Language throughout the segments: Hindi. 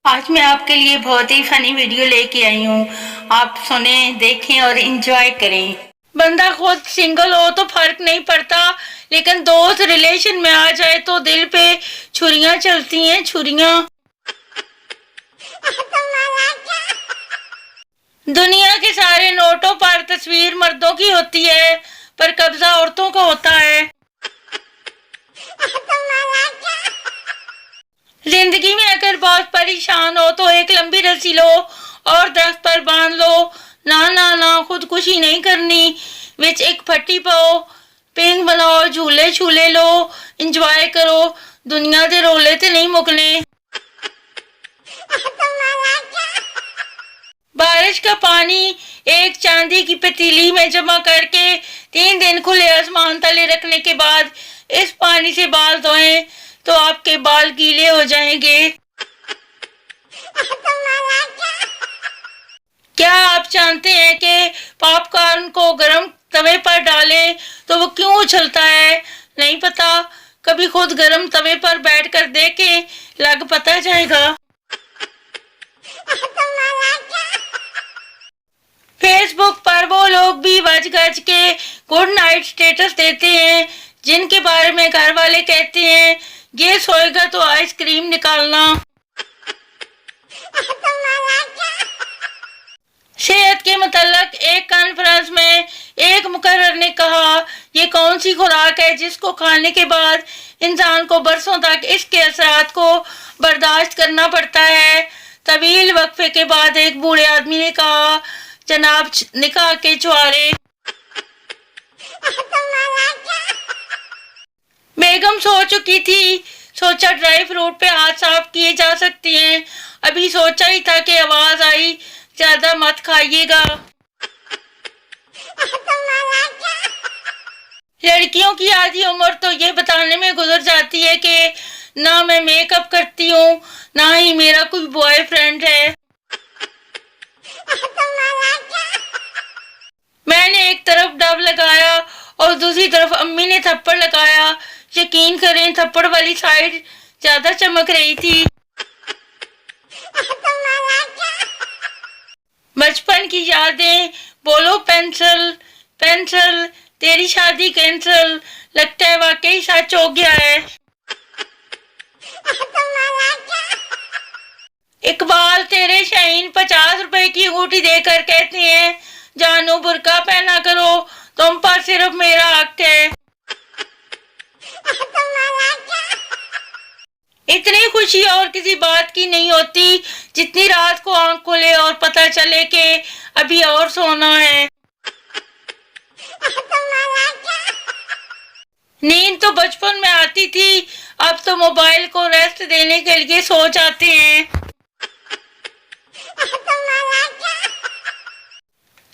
आज मैं आपके लिए बहुत ही फनी वीडियो लेके आई हूँ। आप सुने, देखें और एंजॉय करें। बंदा खुद सिंगल हो तो फर्क नहीं पड़ता, लेकिन दोस्त रिलेशन में आ जाए तो दिल पे छुरियां चलती हैं, छुरियां। दुनिया के सारे नोटों पर तस्वीर मर्दों की होती है, पर कब्जा औरतों का होता है। जिंदगी में अगर बहुत परेशान हो तो एक लंबी रस्सी लो और दरख्त पर बांध लो। ना ना ना, खुदकुशी नहीं करनी। विच एक फट्टी पाओ, पिंग बनाओ, झूले झूले लो, इंजॉय करो। दुनिया दे रोले ते नहीं मुकने। बारिश का पानी एक चांदी की पतीली में जमा करके 3 दिन खुले आसमान तले रखने के बाद इस पानी से बाल धोएं तो आपके बाल गीले हो जाएंगे। क्या आप जानते हैं कि पॉपकॉर्न को गर्म तवे पर डालें तो वो क्यों उछलता है? नहीं पता? कभी खुद गर्म तवे पर बैठकर देखें, लग पता जाएगा। फेसबुक पर वो लोग भी बज गज के गुड नाइट स्टेटस देते हैं जिनके बारे में घर वाले कहते हैं ये सोएगा तो आइसक्रीम निकालना। सेहत के मुताल्लिक एक कॉन्फ्रेंस में एक मुकर्रर ने कहा, ये कौन सी खुराक है जिसको खाने के बाद इंसान को बरसों तक इसके असरात को बर्दाश्त करना पड़ता है। तवील वक्फे के बाद एक बूढ़े आदमी ने कहा, जनाब निकाह के छुआरे। बेगम सो चुकी थी, सोचा ड्राई फ्रूट पे हाथ साफ किए जा सकते हैं। अभी सोचा ही था कि आवाज आई, ज्यादा मत खाइएगा। लड़कियों की आधी उम्र तो ये बताने में गुजर जाती है कि ना मैं मेकअप करती हूँ, ना ही मेरा कोई बॉयफ्रेंड है। मैंने एक तरफ डब लगाया और दूसरी तरफ अम्मी ने थप्पड़ लगाया। यकीन करें, थप्पड़ वाली साइड ज्यादा चमक रही थी। बचपन की यादें, बोलो पेंसिल पेंसिल, तेरी शादी कैंसिल। लगता है वाकई सच हो गया है। इकबाल तेरे शाहीन 50 रुपए की अंगूठी देकर कहते हैं, जानू बुर्का पहना करो, तुम पर सिर्फ मेरा हक है। इतनी खुशी और किसी बात की नहीं होती जितनी रात को आंख खुले और पता चले कि अभी और सोना है। नींद तो बचपन में आती थी, अब तो मोबाइल को रेस्ट देने के लिए सो जाते हैं।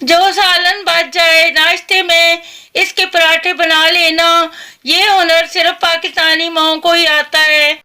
जो सालन बच जाए नाश्ते में इसके पराठे बना लेना, ये हुनर सिर्फ पाकिस्तानी माओं को ही आता है।